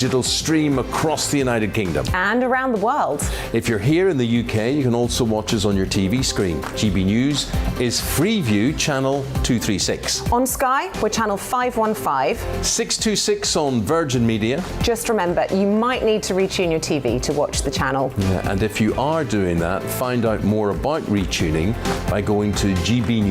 Digital stream across the United Kingdom. And around the world. If you're here in the UK, you can also watch us on your TV screen. GB News is Freeview Channel 236. On Sky, we're Channel 515. 626 on Virgin Media. Just remember, you might need to retune your TV to watch the channel. Yeah, and if you are doing that, find out more about retuning by going to gbnews.uk.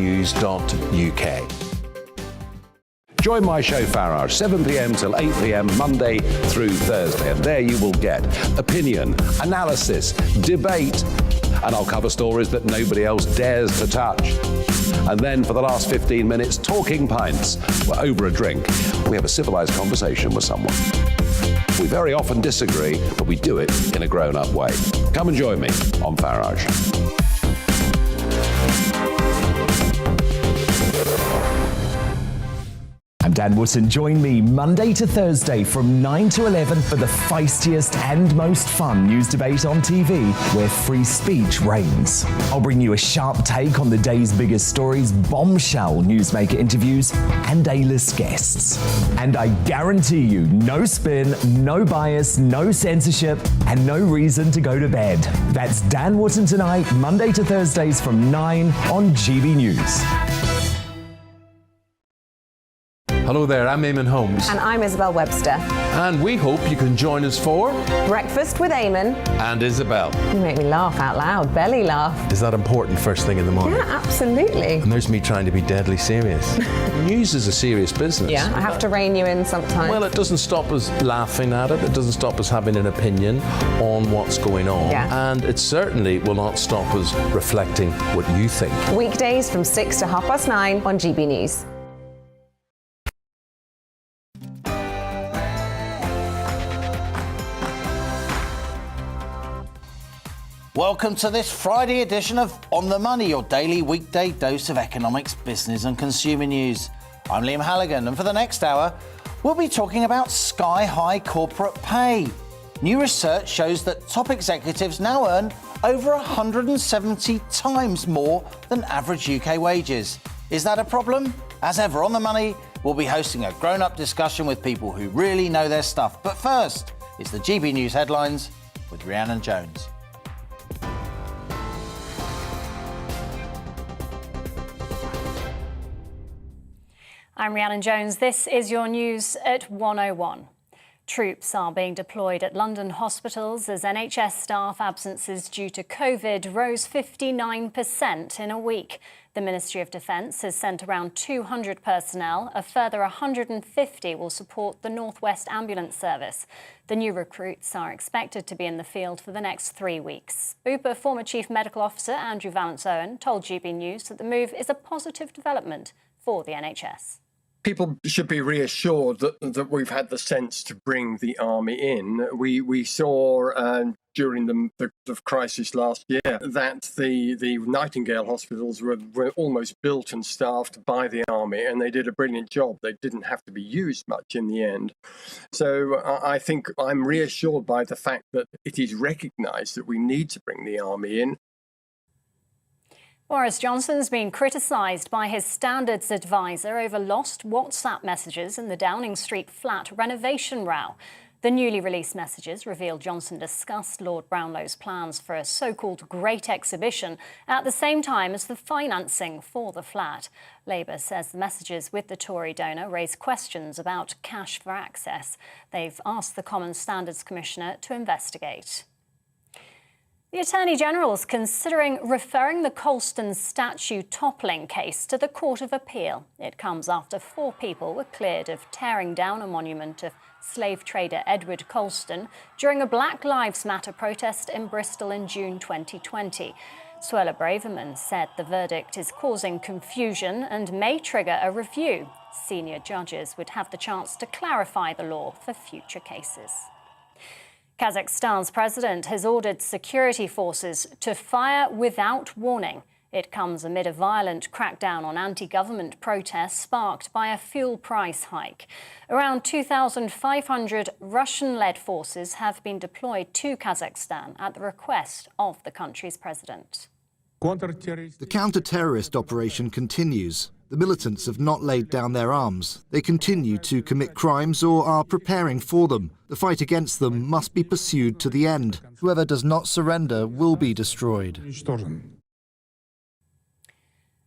Join my show Farage, 7 p.m. till 8 p.m. Monday through Thursday. And there you will get opinion, analysis, debate, and I'll cover stories that nobody else dares to touch. And then for the last 15 minutes, talking pints. We're over a drink. We have a civilized conversation with someone. We very often disagree, but we do it in a grown-up way. Come and join me on Farage. I'm Dan Wootton. Join me Monday to Thursday from 9 to 11 for the feistiest and most fun news debate on TV, where free speech reigns. I'll bring you a sharp take on the day's biggest stories, bombshell newsmaker interviews, and A-list guests. And I guarantee you, no spin, no bias, no censorship, and no reason to go to bed. That's Dan Wootton tonight, Monday to Thursdays from 9 on GB News. Hello there, I'm Eamon Holmes. And I'm Isabel Webster. And we hope you can join us for Breakfast with Eamon. And Isabel. You make me laugh out loud, belly laugh. Is that important first thing in the morning? Yeah, absolutely. And there's me trying to be deadly serious. News is a serious business. Yeah, I have to rein you in sometimes. Well, it doesn't stop us laughing at it. It doesn't stop us having an opinion on what's going on. Yeah. And it certainly will not stop us reflecting what you think. Weekdays from 6 to 9:30 on GB News. Welcome to this Friday edition of On the Money, your daily weekday dose of economics, business and consumer news. I'm Liam Halligan, and for the next hour, we'll be talking about sky-high corporate pay. New research shows that top executives now earn over 170 times more than average UK wages. Is that a problem? As ever, On the Money, we'll be hosting a grown-up discussion with people who really know their stuff. But first, it's the GB News headlines with Rhiannon Jones. I'm Rhiannon Jones. This is your news at 1:01. Troops are being deployed at London hospitals as NHS staff absences due to COVID rose 59% in a week. The Ministry of Defence has sent around 200 personnel. A further 150 will support the North West Ambulance Service. The new recruits are expected to be in the field for the next 3 weeks. Bupa former Chief Medical Officer Andrew Vallance-Owen told GB News that the move is a positive development for the NHS. People should be reassured that we've had the sense to bring the army in. We saw during the crisis last year that the Nightingale hospitals were almost built and staffed by the army, and they did a brilliant job. They didn't have to be used much in the end. So I think I'm reassured by the fact that it is recognised that we need to bring the army in. Boris Johnson's been criticised by his standards advisor over lost WhatsApp messages in the Downing Street flat renovation row. The newly released messages reveal Johnson discussed Lord Brownlow's plans for a so-called Great Exhibition at the same time as the financing for the flat. Labour says the messages with the Tory donor raise questions about cash for access. They've asked the Common Standards Commissioner to investigate. The Attorney General's considering referring the Colston statue toppling case to the Court of Appeal. It comes after 4 people were cleared of tearing down a monument of slave trader Edward Colston during a Black Lives Matter protest in Bristol in June 2020. Suella Braverman said the verdict is causing confusion and may trigger a review. Senior judges would have the chance to clarify the law for future cases. Kazakhstan's president has ordered security forces to fire without warning. It comes amid a violent crackdown on anti-government protests sparked by a fuel price hike. Around 2,500 Russian-led forces have been deployed to Kazakhstan at the request of the country's president. The counter-terrorist operation continues. The militants have not laid down their arms. They continue to commit crimes or are preparing for them. The fight against them must be pursued to the end. Whoever does not surrender will be destroyed.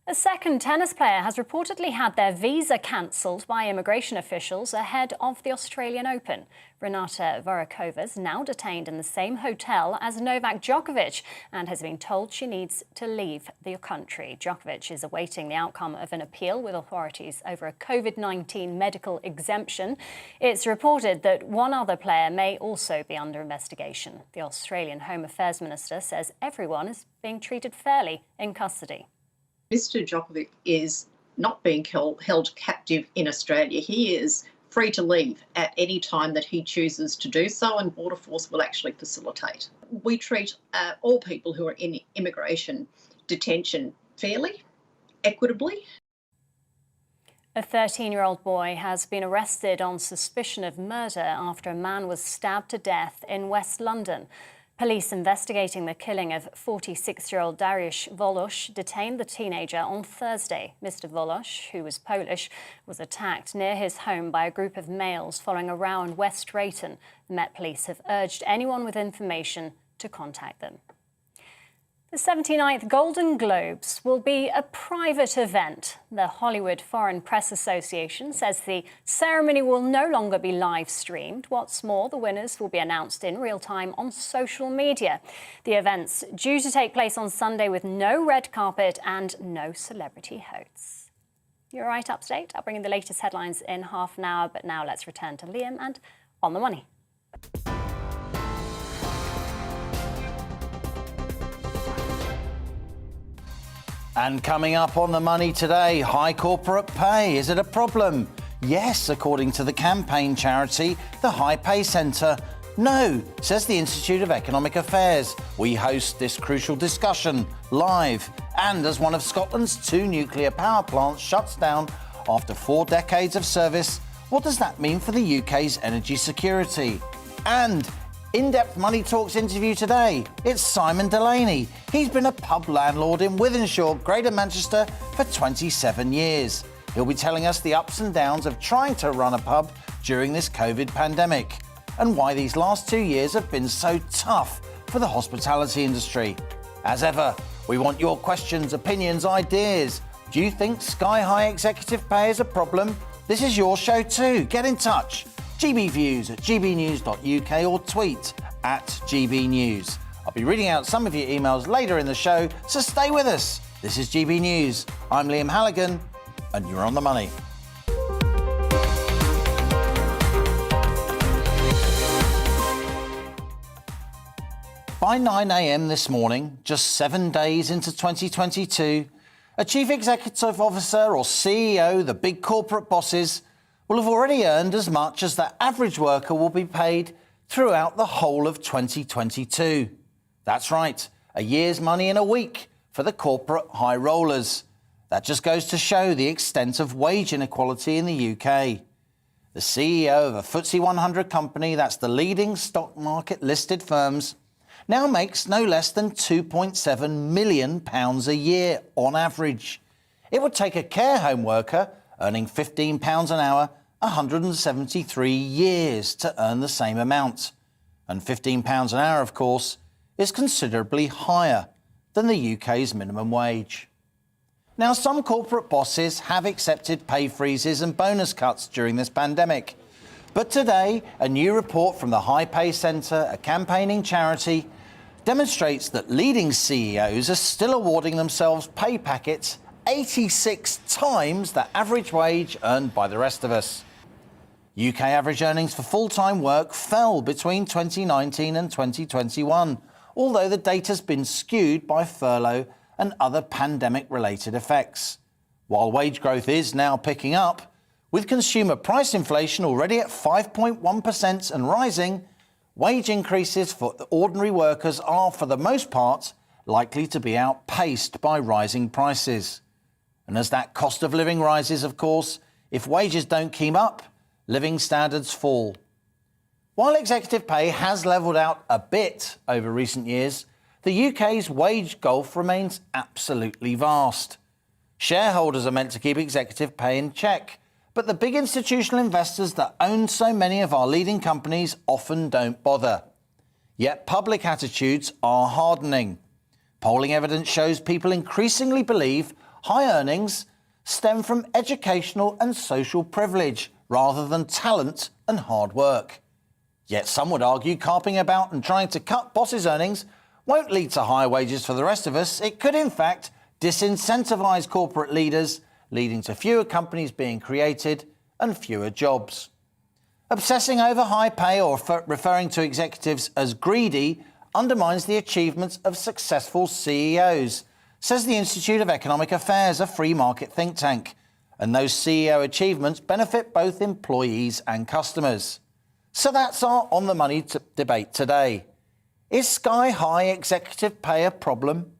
A second tennis player has reportedly had their visa cancelled by immigration officials ahead of the Australian Open. Renata Vorakova is now detained in the same hotel as Novak Djokovic and has been told she needs to leave the country. Djokovic is awaiting the outcome of an appeal with authorities over a COVID-19 medical exemption. It's reported that one other player may also be under investigation. The Australian Home Affairs Minister says everyone is being treated fairly in custody. Mr Djokovic is not being held captive in Australia. He is free to leave at any time that he chooses to do so, and Border Force will actually facilitate. We treat all people who are in immigration detention fairly, equitably. A 13-year-old boy has been arrested on suspicion of murder after a man was stabbed to death in West London. Police investigating the killing of 46-year-old Dariusz Wolosz detained the teenager on Thursday. Mr. Wolosz, who was Polish, was attacked near his home by a group of males following a row in West Drayton. The Met Police have urged anyone with information to contact them. The 79th Golden Globes will be a private event. The Hollywood Foreign Press Association says the ceremony will no longer be live streamed. What's more, the winners will be announced in real time on social media. The event's due to take place on Sunday with no red carpet and no celebrity hosts. You're right up to date. I'll bring you the latest headlines in half an hour, but now let's return to Liam and On the Money. And coming up on the money today, high corporate pay. Is it a problem? Yes, according to the campaign charity, the High Pay Centre. No, says the Institute of Economic Affairs. We host this crucial discussion live. And as one of Scotland's 2 nuclear power plants shuts down after 4 decades of service, what does that mean for the UK's energy security? And in-depth Money Talks interview today. It's Simon Delaney. He's been a pub landlord in Wythenshawe, Greater Manchester, for 27 years. He'll be telling us the ups and downs of trying to run a pub during this COVID pandemic and why these last 2 years have been so tough for the hospitality industry. As ever, we want your questions, opinions, ideas. Do you think sky-high executive pay is a problem? This is your show too. Get in touch. GBViews at gbnews.uk or tweet at GBNews. I'll be reading out some of your emails later in the show, so stay with us. This is GB News. I'm Liam Halligan, and you're on the money. By 9 a.m. this morning, just 7 days into 2022, a chief executive officer or CEO, the big corporate bosses, will have already earned as much as the average worker will be paid throughout the whole of 2022. That's right, a year's money in a week for the corporate high rollers. That just goes to show the extent of wage inequality in the UK. The CEO of a FTSE 100 company, that's the leading stock market listed firms, now makes no less than £2.7 million a year on average. It would take a care home worker earning £15 an hour 173 years to earn the same amount. And £15 an hour, of course, is considerably higher than the UK's minimum wage. Now, some corporate bosses have accepted pay freezes and bonus cuts during this pandemic. But today, a new report from the High Pay Centre, a campaigning charity, demonstrates that leading CEOs are still awarding themselves pay packets 86 times the average wage earned by the rest of us. UK average earnings for full-time work fell between 2019 and 2021, although the data's been skewed by furlough and other pandemic-related effects. While wage growth is now picking up, with consumer price inflation already at 5.1% and rising, wage increases for ordinary workers are, for the most part, likely to be outpaced by rising prices. And as that cost of living rises, of course, if wages don't keep up, living standards fall. While executive pay has levelled out a bit over recent years, the UK's wage gulf remains absolutely vast. Shareholders are meant to keep executive pay in check, but the big institutional investors that own so many of our leading companies often don't bother. Yet public attitudes are hardening. Polling evidence shows people increasingly believe high earnings stem from educational and social privilege rather than talent and hard work. Yet some would argue carping about and trying to cut bosses' earnings won't lead to higher wages for the rest of us. It could, in fact, disincentivise corporate leaders, leading to fewer companies being created and fewer jobs. Obsessing over high pay or referring to executives as greedy undermines the achievements of successful CEOs, says the Institute of Economic Affairs, a free market think tank. And those CEO achievements benefit both employees and customers. So that's our On the Money debate today. Is sky-high executive pay a problem?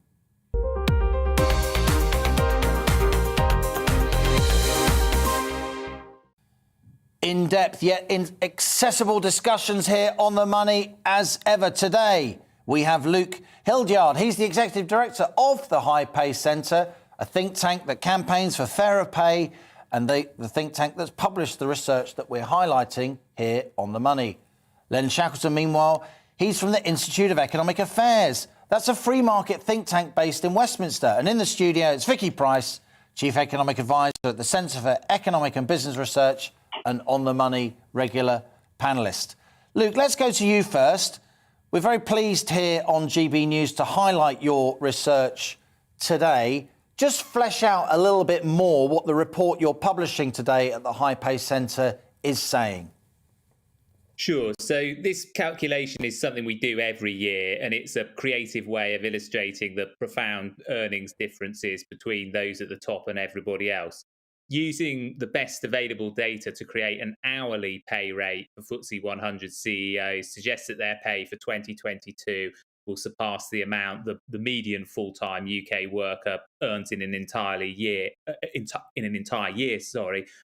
In-depth yet inaccessible discussions here on The Money as ever today. We have Luke Hildyard. He's the Executive Director of the High Pay Centre, a think tank that campaigns for fairer pay, and the think tank that's published the research that we're highlighting here on The Money. Len Shackleton, meanwhile, he's from the Institute of Economic Affairs. That's a free market think tank based in Westminster. And in the studio, it's Vicky Price, Chief Economic Advisor at the Centre for Economic and Business Research and On the Money regular panellist. Luke, let's go to you first. We're very pleased here on GB News to highlight your research today. Just flesh out a little bit more what the report you're publishing today at the High Pay Centre is saying. Sure. So this calculation is something we do every year, and it's a creative way of illustrating the profound earnings differences between those at the top and everybody else. Using the best available data to create an hourly pay rate for FTSE 100 CEOs suggests that their pay for 2022 will surpass the amount the median full-time UK worker earns in an entire year.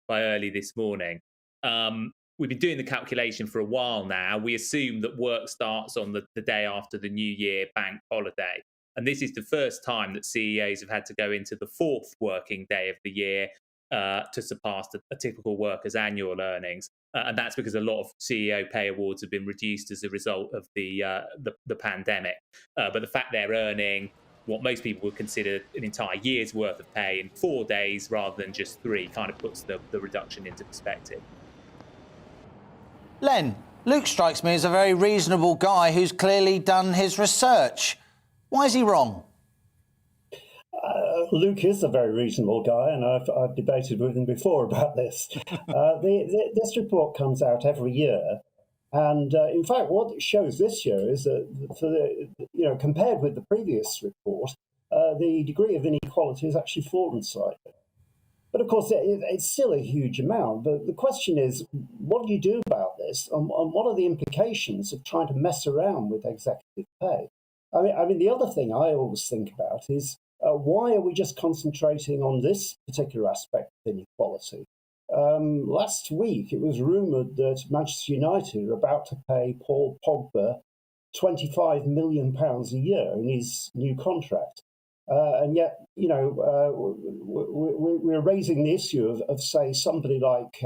By early this morning. We've been doing the calculation for a while now. We assume that work starts on the day after the New Year bank holiday. And this is the first time that CEOs have had to go into the fourth working day of the year to surpass a typical worker's annual earnings. And that's because a lot of CEO pay awards have been reduced as a result of the pandemic. But the fact they're earning what most people would consider an entire year's worth of pay in 4 days rather than just 3 kind of puts the reduction into perspective. Len, Luke strikes me as a very reasonable guy who's clearly done his research. Why is he wrong? Luke is a very reasonable guy, and I've debated with him before about this. This report comes out every year, and in fact, what it shows this year is that, compared with the previous report, the degree of inequality has actually fallen slightly. But of course, it's still a huge amount. But the question is, what do you do about this, and what are the implications of trying to mess around with executive pay? I mean, the other thing I always think about is, why are we just concentrating on this particular aspect of inequality? Last week, it was rumoured that Manchester United are about to pay Paul Pogba £25 million a year in his new contract. And yet, we're raising the issue of say, somebody like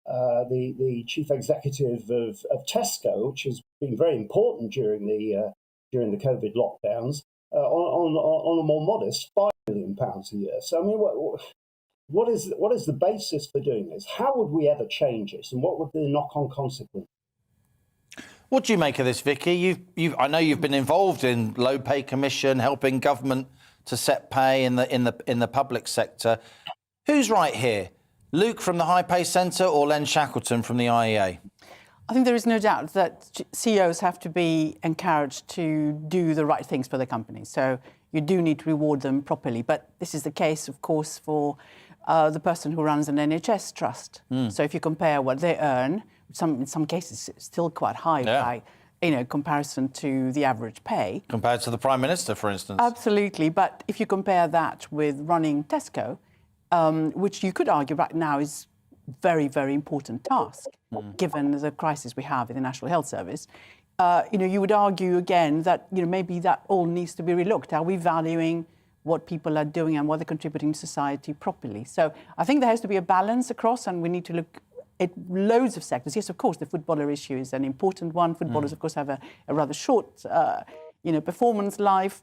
the chief executive of Tesco, which has been very important during the COVID lockdowns, on a more modest £5 million a year. So, I mean, what is the basis for doing this? How would we ever change it, and what would be the knock-on consequence? What do you make of this, Vicky? I know you've been involved in Low Pay Commission, helping government to set pay in the public sector. Who's right here? Luke from the High Pay Centre or Len Shackleton from the IEA? I think there is no doubt that CEOs have to be encouraged to do the right things for their company. So you do need to reward them properly. But this is the case, of course, for the person who runs an NHS trust. So if you compare what they earn, in some cases it's still quite high by comparison to the average pay. Compared to the Prime Minister, for instance. Absolutely. But if you compare that with running Tesco, which you could argue right now is very, very important task, given the crisis we have in the National Health Service, you would argue again that maybe that all needs to be relooked. Are we valuing what people are doing and what they're contributing to society properly? So I think there has to be a balance across, and we need to look at loads of sectors. Yes, of course, the footballer issue is an important one. Footballers, of course, have a rather short, performance life.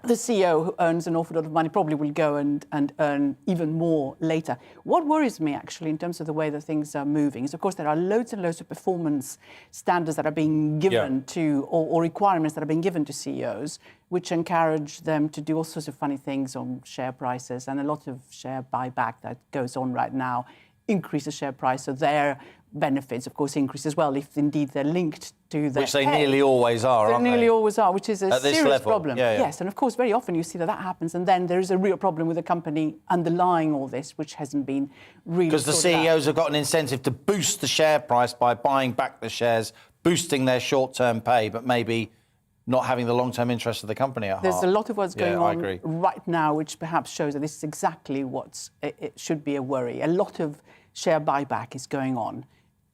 The CEO who earns an awful lot of money probably will go and earn even more later. What worries me, actually, in terms of the way that things are moving is, of course, there are loads and loads of performance standards that are being given to, or requirements that are being given to CEOs, which encourage them to do all sorts of funny things on share prices, and a lot of share buyback that goes on right now increases share price, so their benefits, of course, increase as well if indeed they're linked to their Which they pay. nearly always are, aren't They they? nearly always are, which is a At this serious level. problem. Yeah. Yes, and of course, very often you see that happens, and then there is a real problem with the company underlying all this, which hasn't been really Because the sorted out. CEOs have got an incentive to boost the share price by buying back the shares, boosting their short-term pay, but maybe not having the long-term interest of the company at heart. There's a lot of what's going I on agree. right now, which perhaps shows that this is exactly it should be a worry. A lot of share buyback is going on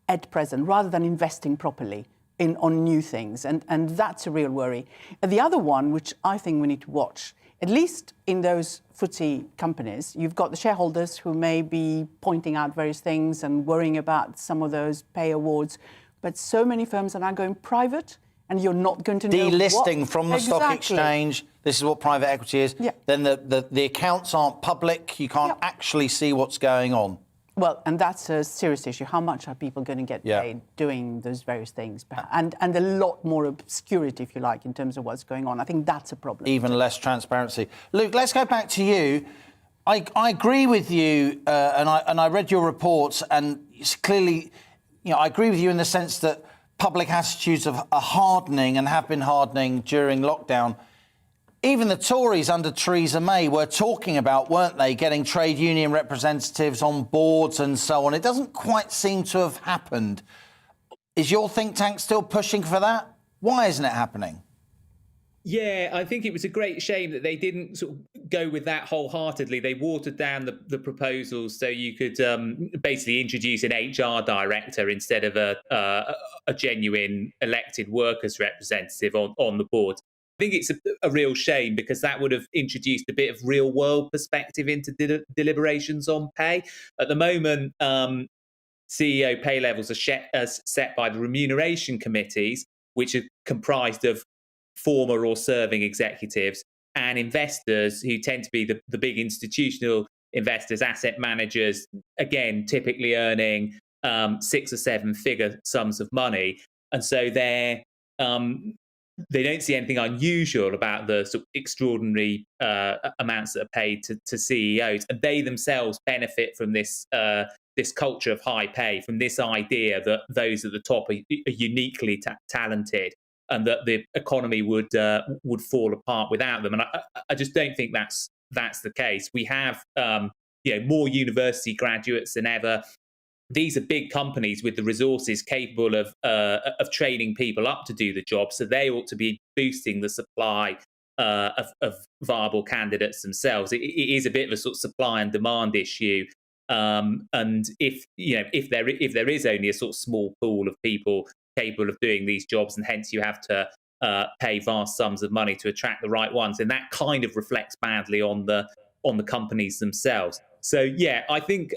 at present, rather than investing properly on new things, and that's a real worry. And the other one, which I think we need to watch, at least in those FTSE companies, you've got the shareholders who may be pointing out various things and worrying about some of those pay awards, but so many firms are now going private, and you're not going to know Delisting from the stock exchange. This is what private equity is. Yeah. Then the accounts aren't public. You can't actually see what's going on. Well, and that's a serious issue. How much are people going to get paid doing those various things? And a lot more obscurity, if you like, in terms of what's going on. I think that's a problem. Even less transparency. Luke, let's go back to you. I agree with you, and I read your reports, and it's clearly, I agree with you in the sense that public attitudes are hardening and have been hardening during lockdown. Even the Tories under Theresa May were talking about, weren't they, getting trade union representatives on boards and so on. It doesn't quite seem to have happened. Is your think tank still pushing for that? Why isn't it happening? Yeah, I think it was a great shame that they didn't sort of go with that wholeheartedly. They watered down the proposals so you could basically introduce an HR director instead of a genuine elected workers representative on the board. I think it's a real shame, because that would have introduced a bit of real world perspective into deliberations on pay. At the moment, CEO pay levels are set by the remuneration committees, which are comprised of former or serving executives and investors, who tend to be the big institutional investors, asset managers, again, typically earning 6 or 7 figure sums of money. And so they don't see anything unusual about the sort of extraordinary amounts that are paid to CEOs, and they themselves benefit from this culture of high pay, from this idea that those at the top are uniquely talented, and that the economy would fall apart without them. And I just don't think that's the case. We have more university graduates than ever. These are big companies with the resources capable of training people up to do the job, so they ought to be boosting the supply of viable candidates themselves. It is a bit of a sort of supply and demand issue, and if there is only a sort of small pool of people capable of doing these jobs, and hence you have to pay vast sums of money to attract the right ones, and that kind of reflects badly on the companies themselves. So yeah, I think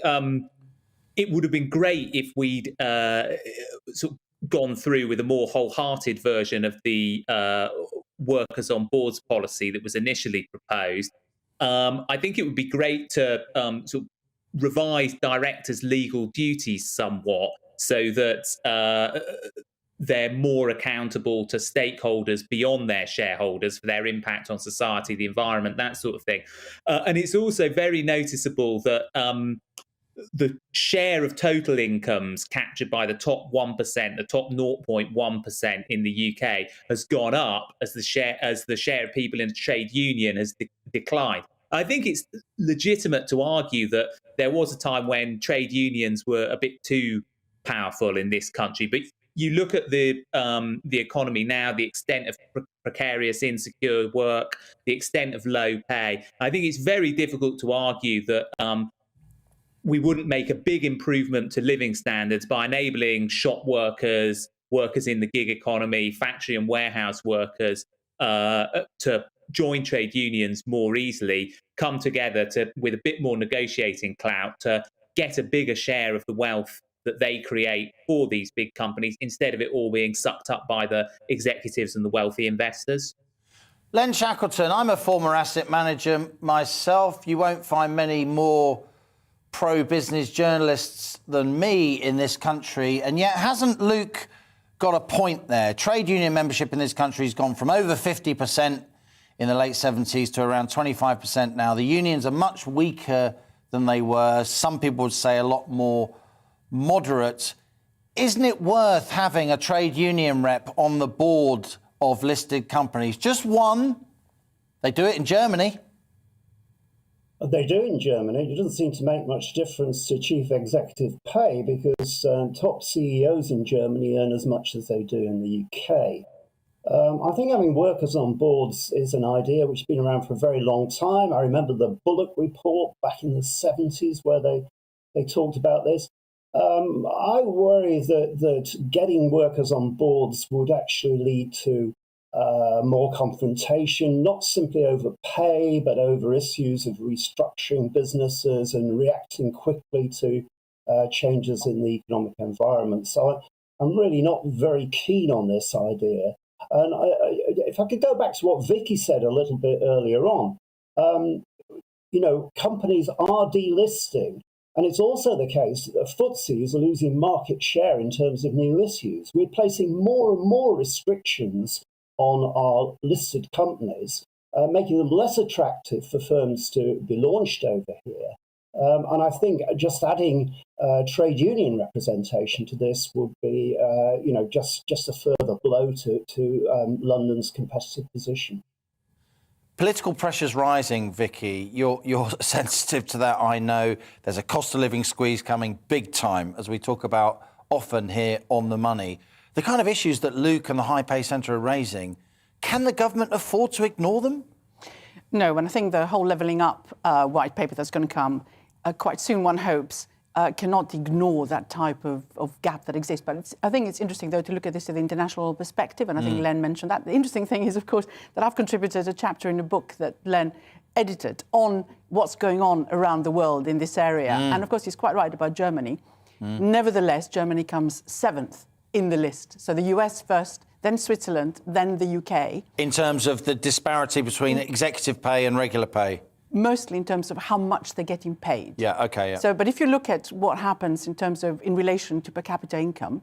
it would have been great if we'd sort of gone through with a more wholehearted version of the workers on boards policy that was initially proposed. I think it would be great to sort of revise directors' legal duties somewhat, so that they're more accountable to stakeholders beyond their shareholders for their impact on society, the environment, that sort of thing. And it's also very noticeable that the share of total incomes captured by the top 1%, the top 0.1% in the UK, has gone up as the share of people in a trade union has declined. I think it's legitimate to argue that there was a time when trade unions were a bit too powerful in this country, but you look at the economy now, the extent of precarious, insecure work, the extent of low pay. I think it's very difficult to argue that we wouldn't make a big improvement to living standards by enabling shop workers workers in the gig economy, factory and warehouse workers, to join trade unions more easily, come together with a bit more negotiating clout to get a bigger share of the wealth that they create for these big companies, instead of it all being sucked up by the executives and the wealthy investors? Len Shackleton, I'm a former asset manager myself. You won't find many more pro-business journalists than me in this country, and yet hasn't Luke got a point there? Trade union membership in this country has gone from over 50% in the late 70s to around 25% now. The unions are much weaker than they were. Some people would say a lot more moderate. Isn't it worth having a trade union rep on the board of listed companies? Just one. They do it in Germany. They do in Germany. It doesn't seem to make much difference to chief executive pay because top CEOs in Germany earn as much as they do in the UK. I think having workers on boards is an idea which has been around for a very long time. I remember the Bullock report back in the 70s where they talked about this. I worry that getting workers on boards would actually lead to more confrontation, not simply over pay, but over issues of restructuring businesses and reacting quickly to changes in the economic environment. So I'm really not very keen on this idea. And if I could go back to what Vicky said a little bit earlier on, companies are delisting. And it's also the case that the FTSEs are losing market share in terms of new issues. We're placing more and more restrictions on our listed companies, making them less attractive for firms to be launched over here. And I think just adding trade union representation to this would be, just a further blow to London's competitive position. Political pressure's rising, Vicky. You're sensitive to that, I know. There's a cost of living squeeze coming big time, as we talk about often here on The Money. The kind of issues that Luke and the High Pay Centre are raising, can the government afford to ignore them? No, and I think the whole levelling up white paper that's going to come quite soon, one hopes, cannot ignore that type of gap that exists. But I think it's interesting, though, to look at this in the international perspective, and I think Len mentioned that. The interesting thing is, of course, that I've contributed a chapter in a book that Len edited on what's going on around the world in this area. And, of course, he's quite right about Germany. Nevertheless, Germany comes 7th in the list. So the US first, then Switzerland, then the UK. In terms of the disparity between executive pay and regular pay? Mostly in terms of how much they're getting paid. Yeah, OK, yeah. So, but if you look at what happens in terms of in relation to per capita income,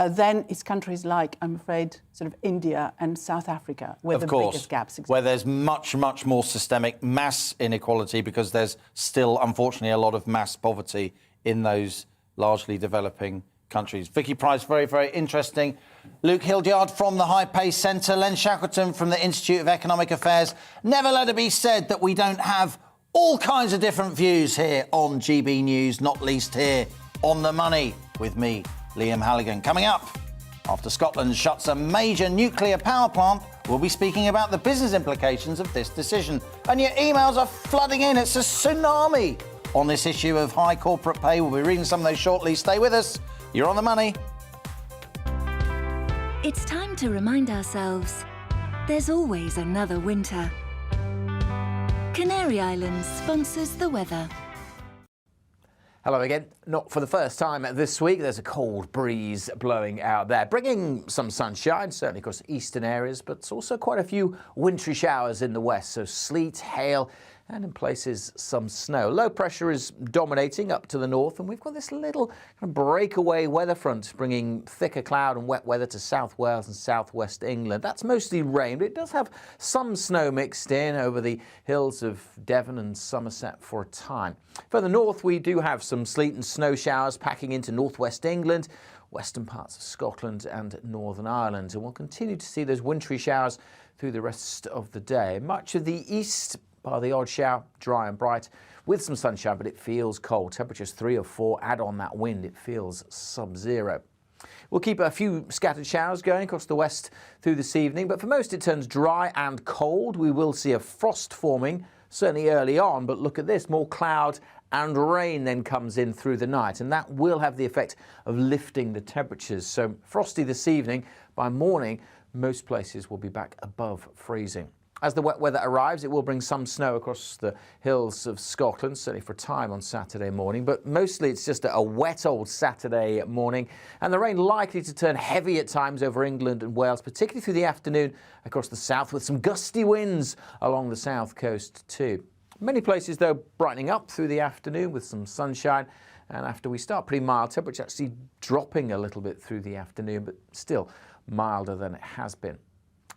then it's countries like, I'm afraid, sort of India and South Africa where the biggest gaps exist. Where there's much, much more systemic mass inequality because there's still, unfortunately, a lot of mass poverty in those largely developing countries. Vicky Price, very, very interesting. Luke Hildyard from the High Pay Centre, Len Shackleton from the Institute of Economic Affairs. Never let it be said that we don't have all kinds of different views here on GB News, not least here on The Money with me, Liam Halligan. Coming up, after Scotland shuts a major nuclear power plant, we'll be speaking about the business implications of this decision. And your emails are flooding in. It's a tsunami on this issue of high corporate pay. We'll be reading some of those shortly. Stay with us. You're on The Money. It's time to remind ourselves there's always another winter. Canary Islands sponsors the weather. Hello again. Not for the first time this week. There's a cold breeze blowing out there, bringing some sunshine, certainly across eastern areas, but it's also quite a few wintry showers in the west. So sleet, hail, and in places some snow. Low pressure is dominating up to the north, and we've got this little kind of breakaway weather front bringing thicker cloud and wet weather to South Wales and southwest England. That's mostly rain, but it does have some snow mixed in over the hills of Devon and Somerset for a time. Further north, we do have some sleet and snow showers packing into northwest England, western parts of Scotland and Northern Ireland, and we'll continue to see those wintry showers through the rest of the day. Much of the east, by the odd shower, dry and bright with some sunshine, but it feels cold. Temperatures 3 or 4, add on that wind, it feels sub-zero. We'll keep a few scattered showers going across the west through this evening, but for most it turns dry and cold. We will see a frost forming, certainly early on, but look at this, more cloud and rain then comes in through the night, and that will have the effect of lifting the temperatures. So frosty this evening. By morning, most places will be back above freezing. As the wet weather arrives, it will bring some snow across the hills of Scotland, certainly for a time on Saturday morning, but mostly it's just a wet old Saturday morning, and the rain likely to turn heavy at times over England and Wales, particularly through the afternoon across the south, with some gusty winds along the south coast too. Many places, though, brightening up through the afternoon with some sunshine, and after we start, pretty mild temperature, actually dropping a little bit through the afternoon, but still milder than it has been.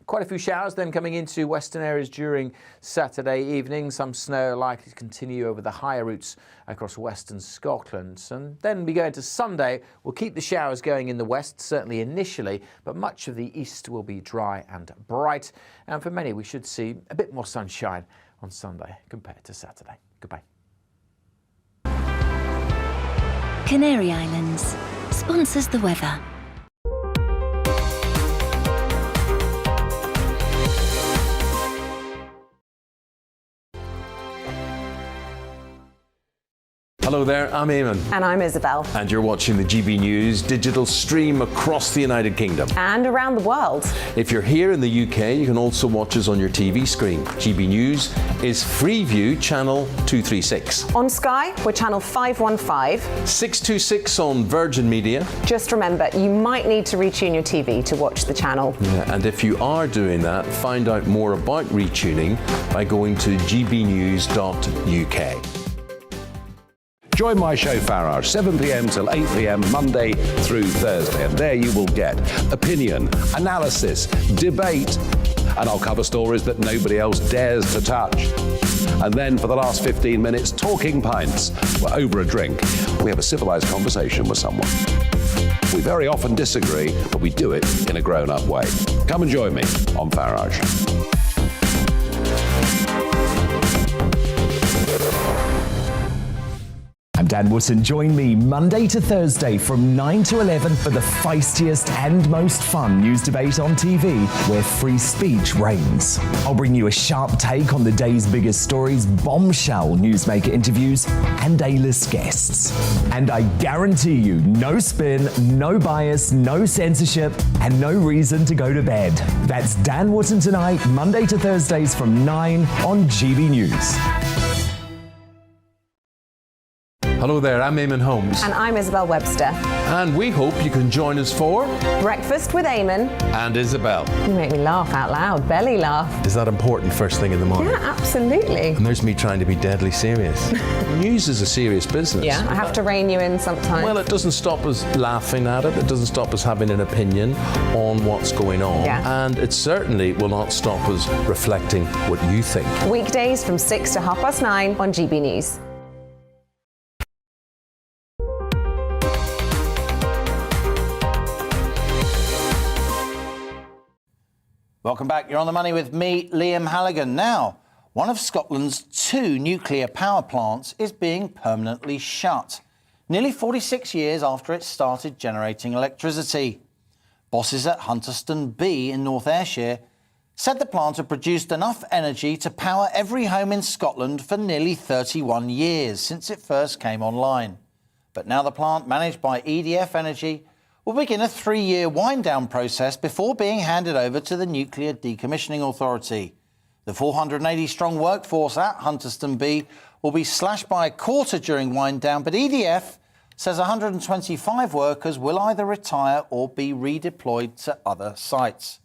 Quite a few showers then coming into western areas during Saturday evening. Some snow likely to continue over the higher routes across western Scotland. And then we go into Sunday. We'll keep the showers going in the west, certainly initially, but much of the east will be dry and bright. And for many, we should see a bit more sunshine on Sunday compared to Saturday. Goodbye. Canary Islands sponsors the weather. Hello there, I'm Eamon. And I'm Isabel. And you're watching the GB News digital stream across the United Kingdom. And around the world. If you're here in the UK, you can also watch us on your TV screen. GB News is Freeview channel 236. On Sky, we're channel 515. 626 on Virgin Media. Just remember, you might need to retune your TV to watch the channel. Yeah, and if you are doing that, find out more about retuning by going to gbnews.uk. Join my show Farage, 7 p.m. till 8 p.m. Monday through Thursday, and there you will get opinion, analysis, debate, and I'll cover stories that nobody else dares to touch. And then for the last 15 minutes, talking pints. We're over a drink. We have a civilized conversation with someone. We very often disagree, but we do it in a grown-up way. Come and join me on Farage. I'm Dan Wootton. Join me Monday to Thursday from 9 to 11 for the feistiest and most fun news debate on TV, where free speech reigns. I'll bring you a sharp take on the day's biggest stories, bombshell newsmaker interviews, and A-list guests. And I guarantee you, no spin, no bias, no censorship, and no reason to go to bed. That's Dan Wootton tonight, Monday to Thursdays from 9 on GB News. Hello there, I'm Eamon Holmes. And I'm Isabel Webster. And we hope you can join us for Breakfast with Eamon and Isabel. You make me laugh out loud, belly laugh. Is that important first thing in the morning? Yeah, absolutely. And there's me trying to be deadly serious. News is a serious business. Yeah, I have to rein you in sometimes. Well, it doesn't stop us laughing at it. It doesn't stop us having an opinion on what's going on. Yeah. And it certainly will not stop us reflecting what you think. Weekdays from 6 to 9:30 on GB News. Welcome back. You're on the money with me, Liam Halligan. Now, one of Scotland's 2 nuclear power plants is being permanently shut, nearly 46 years after it started generating electricity. Bosses at Hunterston B in North Ayrshire said the plant had produced enough energy to power every home in Scotland for nearly 31 years since it first came online. But now the plant, managed by EDF Energy, will begin a 3-year wind-down process before being handed over to the Nuclear Decommissioning Authority. The 480-strong workforce at Hunterston B will be slashed by a quarter during wind-down, but EDF says 125 workers will either retire or be redeployed to other sites.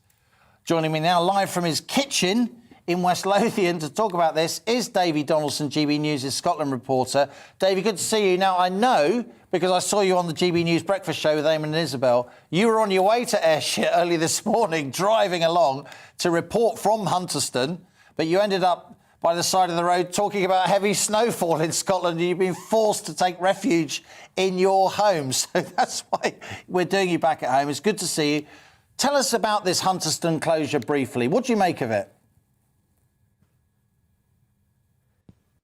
Joining me now live from his kitchen in West Lothian to talk about this is Davy Donaldson, GB News' Scotland reporter. Davy, good to see you. Now, I know, because I saw you on the GB News breakfast show with Eamon and Isabel, you were on your way to Ayrshire early this morning, driving along to report from Hunterston, but you ended up by the side of the road talking about heavy snowfall in Scotland, and you've been forced to take refuge in your home. So that's why we're doing you back at home. It's good to see you. Tell us about this Hunterston closure briefly. What do you make of it?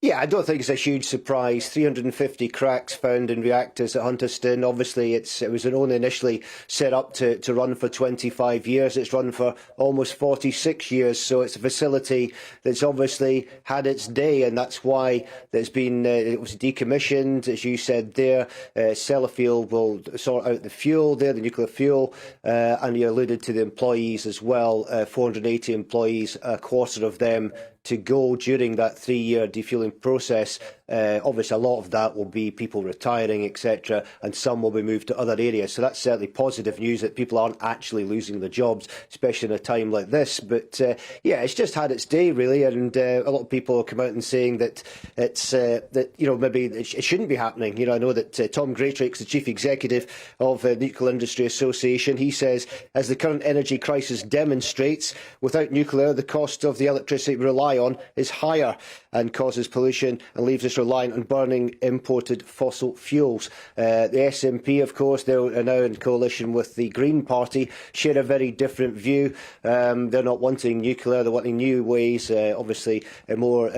Yeah, I don't think it's a huge surprise. 350 cracks found in reactors at Hunterston. Obviously, it was only initially set up to run for 25 years. It's run for almost 46 years. So it's a facility that's obviously had its day, and that's why it's been it was decommissioned, as you said there. Sellafield will sort out the fuel there, the nuclear fuel, and you alluded to the employees as well. 480 employees, a quarter of them to go during that 3-year defueling process. Obviously, a lot of that will be people retiring, etc., and some will be moved to other areas. So that's certainly positive news that people aren't actually losing their jobs, especially in a time like this. But yeah, it's just had its day, really, and a lot of people have come out and saying that it's that maybe it shouldn't be happening. I know that Tom Greatrix, the chief executive of the Nuclear Industry Association, he says, as the current energy crisis demonstrates, without nuclear, the cost of the electricity we rely on is higher and causes pollution and leaves us reliant on burning imported fossil fuels. The SNP, of course, they are now in coalition with the Green Party, share a very different view. They're not wanting nuclear, they're wanting new ways, obviously more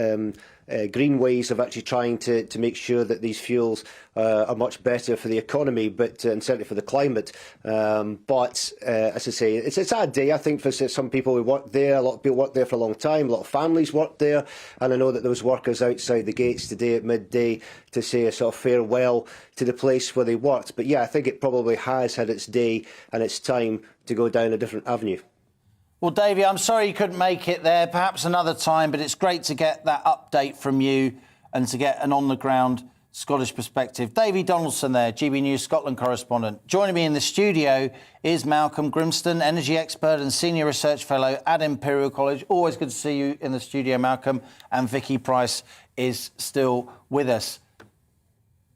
green ways of actually trying to make sure that these fuels are much better for the economy, but and certainly for the climate. But as I say, it's a sad day, I think, for some people who work there. A lot of people work there for a long time. A lot of families work there, and I know that there was workers outside the gates today at midday to say a sort of farewell to the place where they worked. But yeah, I think it probably has had its day, and it's time to go down a different avenue. Well, Davey, I'm sorry you couldn't make it there. Perhaps another time, but it's great to get that update from you and to get an on-the-ground Scottish perspective. Davey Donaldson there, GB News Scotland correspondent. Joining me in the studio is Malcolm Grimston, energy expert and senior research fellow at Imperial College. Always good to see you in the studio, Malcolm. And Vicky Price is still with us.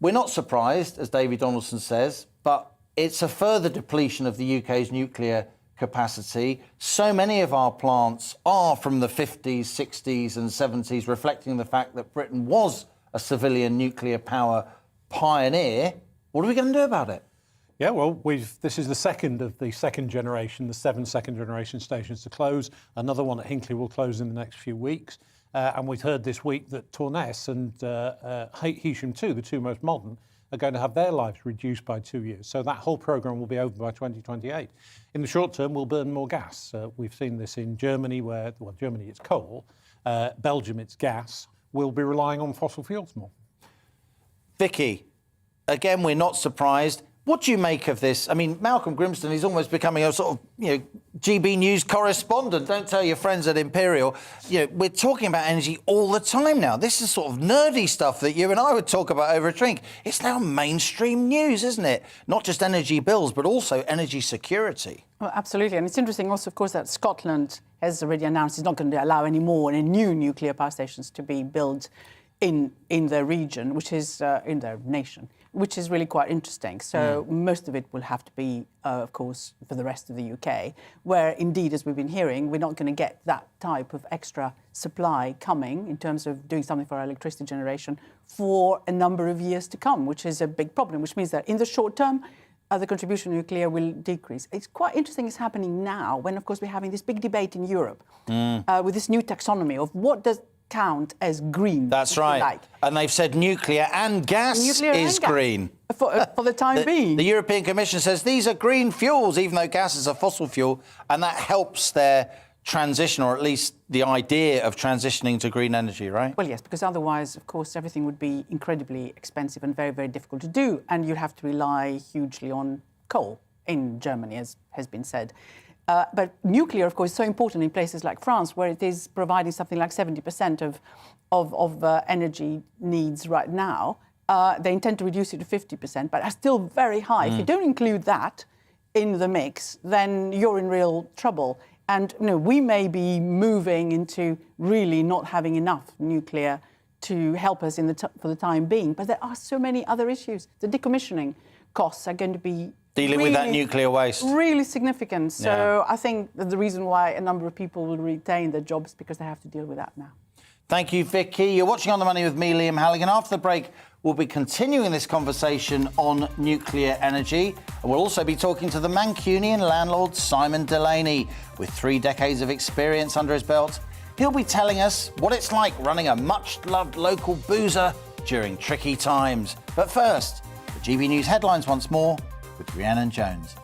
We're not surprised, as Davey Donaldson says, but it's a further depletion of the UK's nuclear capacity. So many of our plants are from the 50s, 60s and 70s, reflecting the fact that Britain was a civilian nuclear power pioneer. What are we going to do about it? Yeah, well, this is the second of the second generation, the 7 second-generation stations to close. Another one at Hinkley will close in the next few weeks. And we've heard this week that Torness and Heysham 2, the two most modern, are going to have their lives reduced by 2 years. So that whole programme will be over by 2028. In the short term, we'll burn more gas. We've seen this in Germany, where, well, Germany, it's coal. Belgium, it's gas. We'll be relying on fossil fuels more. Vicky, again, we're not surprised. What do you make of this? I mean, Malcolm Grimston is almost becoming a sort of, GB News correspondent. Don't tell your friends at Imperial. We're talking about energy all the time now. This is sort of nerdy stuff that you and I would talk about over a drink. It's now mainstream news, isn't it? Not just energy bills, but also energy security. Well, absolutely. And it's interesting also, of course, that Scotland has already announced it's not going to allow any more new nuclear power stations to be built in their region, which is in their nation, which is really quite interesting. So most of it will have to be, of course, for the rest of the UK, where indeed, as we've been hearing, we're not going to get that type of extra supply coming in terms of doing something for our electricity generation for a number of years to come, which is a big problem, which means that in the short term, the contribution to nuclear will decrease. It's quite interesting it's happening now when, of course, we're having this big debate in Europe with this new taxonomy of what does count as green. That's right. And they've said nuclear and gas is green. For the time being. The European Commission says these are green fuels, even though gas is a fossil fuel, and that helps their transition, or at least the idea of transitioning to green energy, right? Well, yes, because otherwise, of course, everything would be incredibly expensive and very, very difficult to do, and you'd have to rely hugely on coal in Germany, as has been said. But nuclear, of course, is so important in places like France, where it is providing something like 70% of energy needs right now. They intend to reduce it to 50%, but are still very high. If you don't include that in the mix, then you're in real trouble. And we may be moving into really not having enough nuclear to help us for the time being. But there are so many other issues. The decommissioning costs are going to be dealing with that nuclear waste. Really significant. So I think that the reason why a number of people will retain their jobs is because they have to deal with that now. Thank you, Vicky. You're watching On the Money with me, Liam Halligan. After the break, we'll be continuing this conversation on nuclear energy. And we'll also be talking to the Mancunian landlord, Simon Delaney. With 3 decades of experience under his belt, He'll be telling us what it's like running a much-loved local boozer during tricky times. But first, the GB News headlines once more with Rhiannon Jones.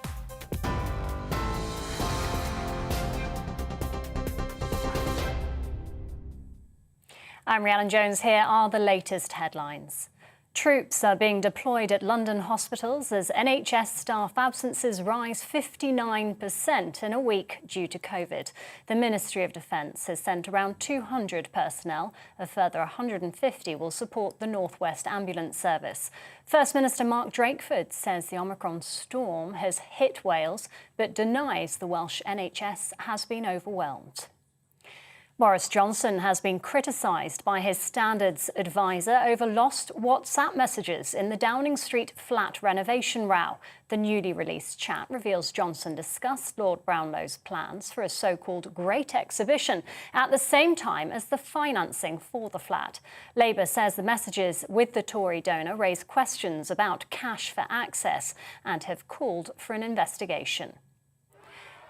I'm Rhiannon Jones. Here are the latest headlines. Troops are being deployed at London hospitals as NHS staff absences rise 59% in a week due to COVID. The Ministry of Defence has sent around 200 personnel. A further 150 will support the North West Ambulance Service. First Minister Mark Drakeford says the Omicron storm has hit Wales, but denies the Welsh NHS has been overwhelmed. Boris Johnson has been criticised by his standards advisor over lost WhatsApp messages in the Downing Street flat renovation row. The newly released chat reveals Johnson discussed Lord Brownlow's plans for a so-called Great Exhibition at the same time as the financing for the flat. Labour says the messages with the Tory donor raise questions about cash for access and have called for an investigation.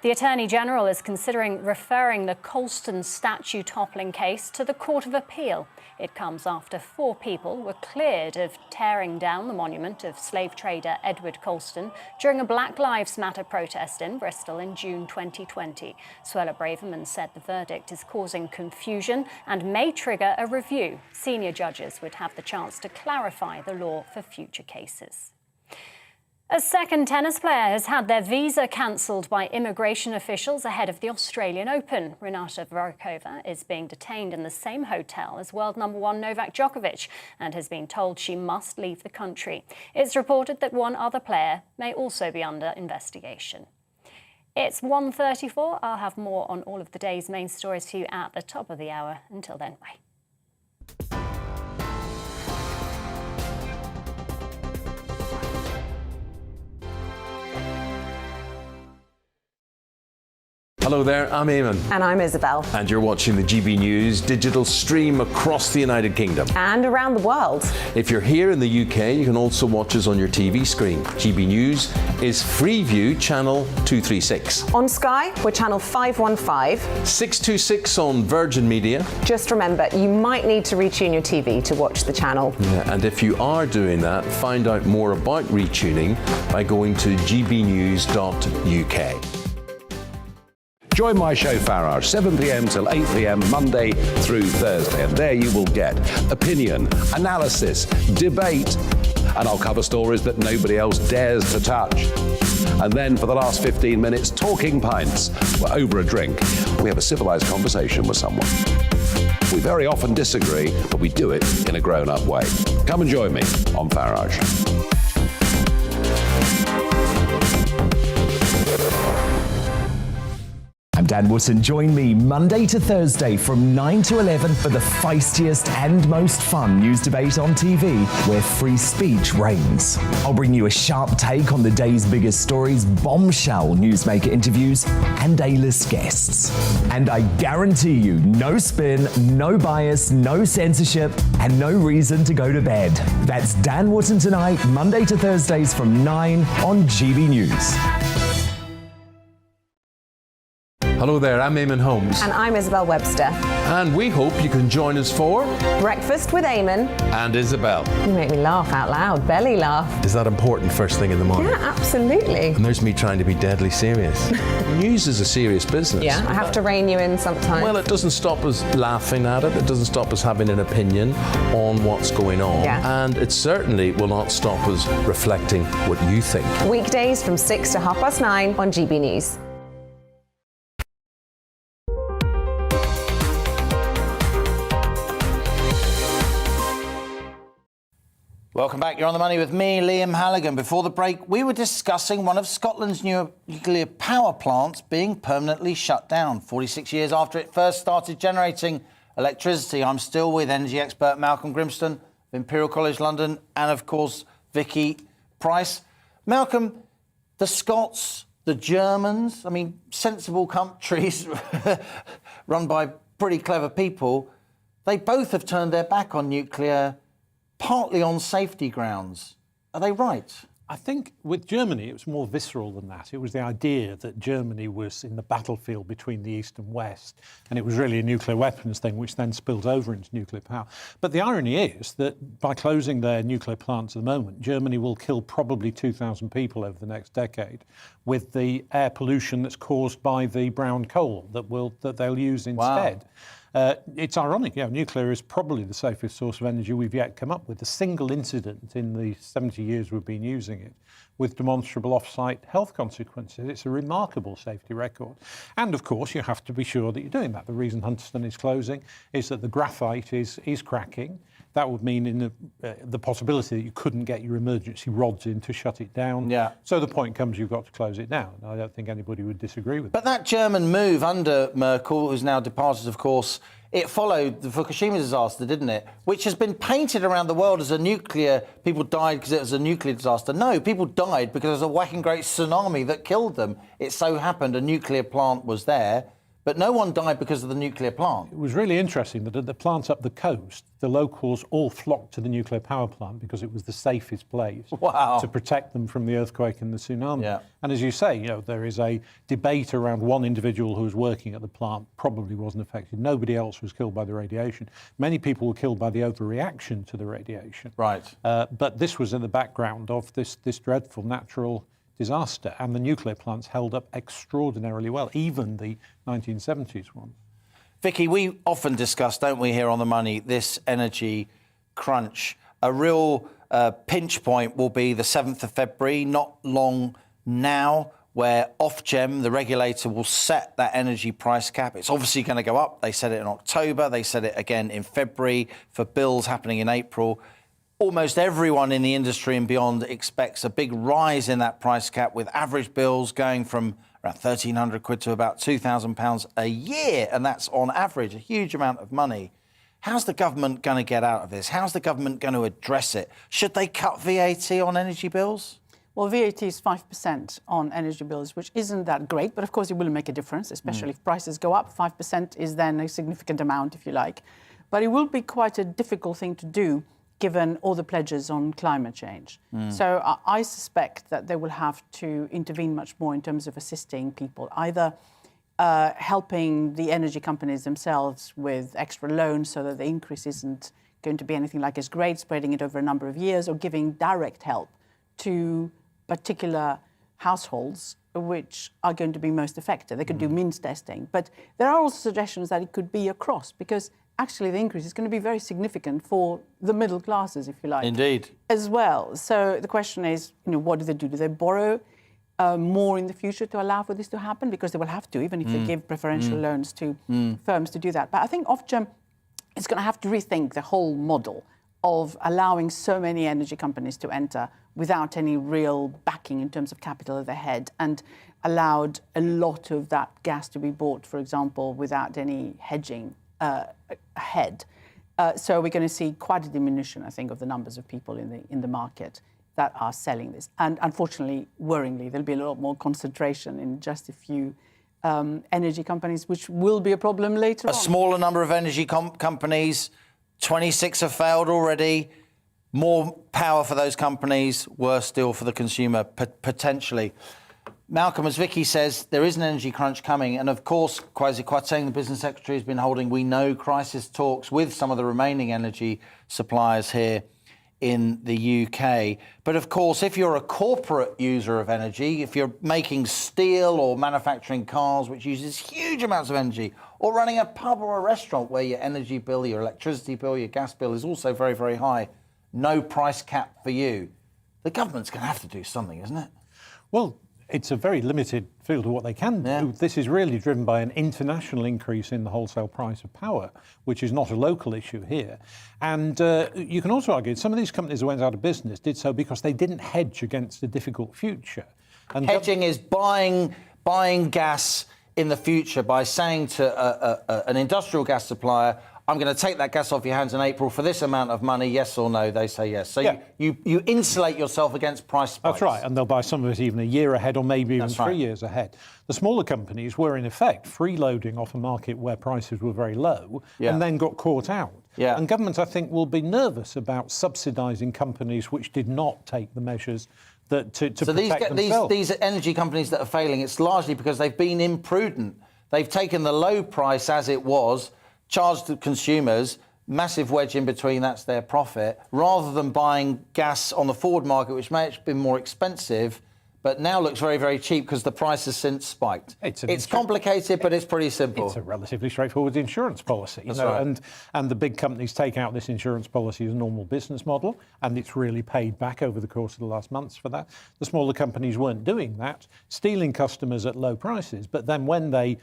The Attorney-General is considering referring the Colston statue toppling case to the Court of Appeal. It comes after 4 people were cleared of tearing down the monument of slave trader Edward Colston during a Black Lives Matter protest in Bristol in June 2020. Suella Braverman said the verdict is causing confusion and may trigger a review. Senior judges would have the chance to clarify the law for future cases. A second tennis player has had their visa cancelled by immigration officials ahead of the Australian Open. Renata Varkova is being detained in the same hotel as world number 1 Novak Djokovic and has been told she must leave the country. It's reported that one other player may also be under investigation. It's 1:34. I'll have more on all of the day's main stories for you at the top of the hour. Until then, bye. Hello there, I'm Eamon. And I'm Isabel. And you're watching the GB News digital stream across the United Kingdom. And around the world. If you're here in the UK, you can also watch us on your TV screen. GB News is Freeview channel 236. On Sky, we're channel 515. 626 on Virgin Media. Just remember, you might need to retune your TV to watch the channel. Yeah, and if you are doing that, find out more about retuning by going to gbnews.uk. Join my show Farage, 7 p.m. till 8 p.m. Monday through Thursday. And there you will get opinion, analysis, debate, and I'll cover stories that nobody else dares to touch. And then for the last 15 minutes, talking pints. We're over a drink. We have a civilized conversation with someone. We very often disagree, but we do it in a grown-up way. Come and join me on Farage. I'm Dan Wootton. Join me Monday to Thursday from 9 to 11 for the feistiest and most fun news debate on TV, where free speech reigns. I'll bring you a sharp take on the day's biggest stories, bombshell newsmaker interviews, and A-list guests. And I guarantee you, no spin, no bias, no censorship, and no reason to go to bed. That's Dan Wootton tonight, Monday to Thursdays from 9 on GB News. Hello there, I'm Eamon Holmes. And I'm Isabel Webster. And we hope you can join us for Breakfast with Eamon and Isabel. You make me laugh out loud, belly laugh. Is that important first thing in the morning? Yeah, absolutely. And there's me trying to be deadly serious. News is a serious business. Yeah, I have to rein you in sometimes. Well, it doesn't stop us laughing at it. It doesn't stop us having an opinion on what's going on. Yeah. And it certainly will not stop us reflecting what you think. Weekdays from 6 to 9:30 on GB News. Welcome back. You're on the money with me, Liam Halligan. Before the break, we were discussing one of Scotland's new nuclear power plants being permanently shut down 46 years after it first started generating electricity. I'm still with energy expert Malcolm Grimston of Imperial College London and, of course, Vicky Price. Malcolm, the Scots, the Germans, I mean, sensible countries run by pretty clever people, they both have turned their back on nuclear partly on safety grounds. Are they right? I think with Germany, it was more visceral than that. It was the idea that Germany was in the battlefield between the East and West, and it was really a nuclear weapons thing, which then spilled over into nuclear power. But the irony is that by closing their nuclear plants at the moment, Germany will kill probably 2,000 people over the next decade with the air pollution that's caused by the brown coal that they'll use instead. Wow. It's ironic, nuclear is probably the safest source of energy we've yet come up with. A single incident in the 70 years we've been using it with demonstrable off-site health consequences. It's a remarkable safety record. And of course, you have to be sure that you're doing that. The reason Hunterston is closing is that the graphite is cracking. That would mean in the possibility that you couldn't get your emergency rods in to shut it down. Yeah. So the point comes, you've got to close it down. I don't think anybody would disagree with that. But that German move under Merkel, who's now departed, of course, it followed the Fukushima disaster, didn't it? Which has been painted around the world as people died because it was a nuclear disaster. No, people died because there was a whacking great tsunami that killed them. It so happened a nuclear plant was there, but no one died because of the nuclear plant. It was really interesting that at the plants up the coast, the locals all flocked to the nuclear power plant because it was the safest place to protect them from the earthquake and the tsunami. Yeah. And as you say, there is a debate around one individual who was working at the plant, probably wasn't affected. Nobody else was killed by the radiation. Many people were killed by the overreaction to the radiation. Right. But this was in the background of this dreadful natural disaster, and the nuclear plants held up extraordinarily well, even the 1970s ones. Vicky, we often discuss, don't we, here on The Money, this energy crunch. A real pinch point will be the 7th of February, not long now, where Ofgem, the regulator, will set that energy price cap. It's obviously going to go up. They said it in October. They said it again in February for bills happening in April. Almost everyone in the industry and beyond expects a big rise in that price cap, with average bills going from around £1,300 to about £2,000 a year. And that's on average, a huge amount of money. How's the government going to get out of this? How's the government going to address it? Should they cut VAT on energy bills? Well, VAT is 5% on energy bills, which isn't that great, but of course it will make a difference, especially if prices go up. 5% is then a significant amount, if you like. But it will be quite a difficult thing to do, given all the pledges on climate change. So I suspect that they will have to intervene much more in terms of assisting people, either helping the energy companies themselves with extra loans so that the increase isn't going to be anything like as great, spreading it over a number of years, or giving direct help to particular households which are going to be most affected. They could do means testing. But there are also suggestions that it could be across, because actually the increase is going to be very significant for the middle classes, if you like. Indeed. As well. So the question is, what do they do? Do they borrow more in the future to allow for this to happen? Because they will have to, even if they give preferential loans to firms to do that. But I think Ofgem is going to have to rethink the whole model of allowing so many energy companies to enter without any real backing in terms of capital at the head, and allowed a lot of that gas to be bought, for example, without any hedging ahead. So we're going to see quite a diminution, I think, of the numbers of people in the market that are selling this. And unfortunately, worryingly, there'll be a lot more concentration in just a few energy companies, which will be a problem later on. A smaller number of energy companies, 26 have failed already. More power for those companies, worse still for the consumer, potentially. Malcolm, as Vicky says, there is an energy crunch coming. And of course, Kwasi Kwarteng, the business secretary, has been holding, we know, crisis talks with some of the remaining energy suppliers here in the UK. But of course, if you're a corporate user of energy, if you're making steel or manufacturing cars, which uses huge amounts of energy, or running a pub or a restaurant where your energy bill, your electricity bill, your gas bill is also very, very high, no price cap for you. The government's going to have to do something, isn't it? Well, it's a very limited field of what they can do. Yeah. This is really driven by an international increase in the wholesale price of power, which is not a local issue here. And you can also argue some of these companies that went out of business did so because they didn't hedge against a difficult future. And hedging is buying gas in the future by saying to an industrial gas supplier, I'm going to take that gas off your hands in April for this amount of money, yes or no? They say yes. So you insulate yourself against price spikes. That's right, and they'll buy some of it even a year ahead or maybe even 3 years ahead. The smaller companies were, in effect, freeloading off a market where prices were very low and then got caught out. Yeah. And governments, I think, will be nervous about subsidising companies which did not take the measures that to so protect these themselves. these energy companies that are failing, it's largely because they've been imprudent. They've taken the low price as it was, charged the consumers, massive wedge in between, that's their profit, rather than buying gas on the forward market, which may have been more expensive, but now looks very, very cheap because the price has since spiked. It's complicated, but it's pretty simple. It's a relatively straightforward insurance policy. That's right. And the big companies take out this insurance policy as a normal business model, and it's really paid back over the course of the last months for that. The smaller companies weren't doing that, stealing customers at low prices, but then when they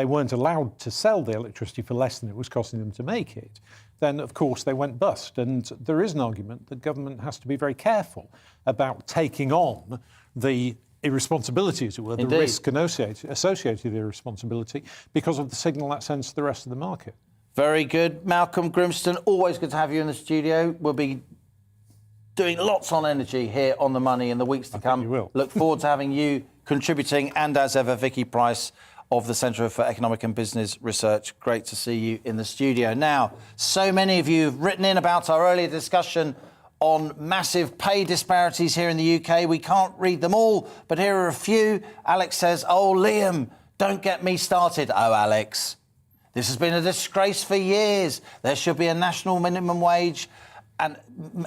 weren't allowed to sell the electricity for less than it was costing them to make it, then of course they went bust. And there is an argument that government has to be very careful about taking on the irresponsibility, as it were, Indeed. the risk associated with irresponsibility because of the signal that sends to the rest of the market. Very good. Malcolm Grimston, always good to have you in the studio. We'll be doing lots on energy here on The Money in the weeks to come. You will. Look forward to having you contributing, and as ever, Vicky Price of the Centre for Economic and Business Research. Great to see you in the studio. Now, so many of you have written in about our earlier discussion on massive pay disparities here in the UK. We can't read them all, but here are a few. Alex says, "Oh, Liam, don't get me started." Oh, Alex, this has been a disgrace for years. There should be a national minimum wage and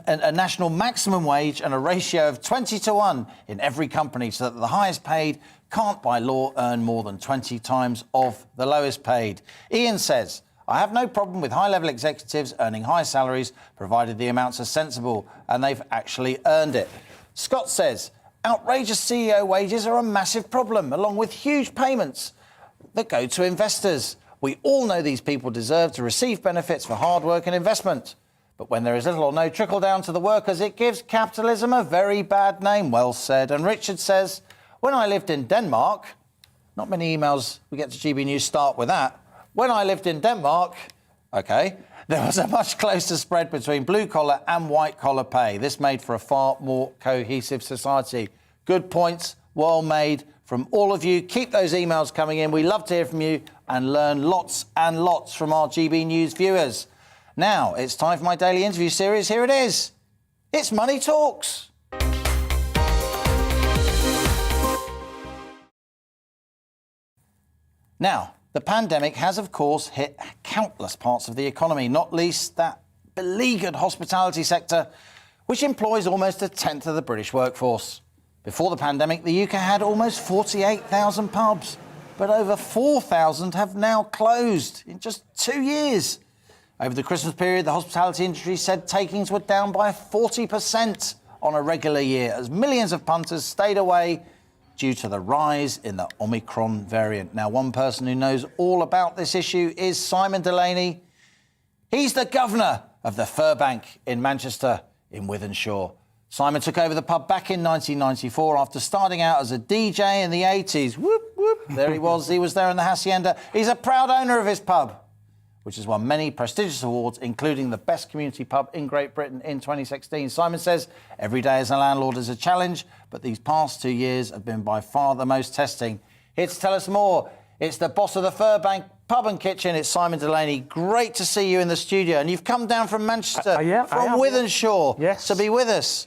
a national maximum wage and a ratio of 20-1 in every company so that the highest paid can't by law earn more than 20 times of the lowest paid. Ian says, "I have no problem with high-level executives earning high salaries, provided the amounts are sensible and they've actually earned it." Scott says, "Outrageous CEO wages are a massive problem, along with huge payments that go to investors. We all know these people deserve to receive benefits for hard work and investment. But when there is little or no trickle down to the workers, it gives capitalism a very bad name." Well said. And Richard says, "When I lived in Denmark," not many emails we get to GB News start with that. "When I lived in Denmark, there was a much closer spread between blue-collar and white-collar pay. This made for a far more cohesive society." Good points, well made from all of you. Keep those emails coming in. We love to hear from you and learn lots and lots from our GB News viewers. Now, it's time for my daily interview series. Here it is. It's Money Talks. Now, the pandemic has, of course, hit countless parts of the economy, not least that beleaguered hospitality sector, which employs almost a tenth of the British workforce. Before the pandemic, the UK had almost 48,000 pubs, but over 4,000 have now closed in just 2 years. Over the Christmas period, the hospitality industry said takings were down by 40% on a regular year, as millions of punters stayed away due to the rise in the Omicron variant. Now, one person who knows all about this issue is Simon Delaney. He's the governor of the Furbank in Manchester in Wythenshawe. Simon took over the pub back in 1994 after starting out as a DJ in the 80s. Whoop, whoop. There he was. He was there in the Hacienda. He's a proud owner of his pub, which has won many prestigious awards, including the Best Community Pub in Great Britain in 2016. Simon says, "Every day as a landlord is a challenge, but these past 2 years have been by far the most testing." Here to tell us more, it's the boss of the Furbank Pub and Kitchen. It's Simon Delaney. Great to see you in the studio. And you've come down from Manchester, from Wythenshawe, to be with us.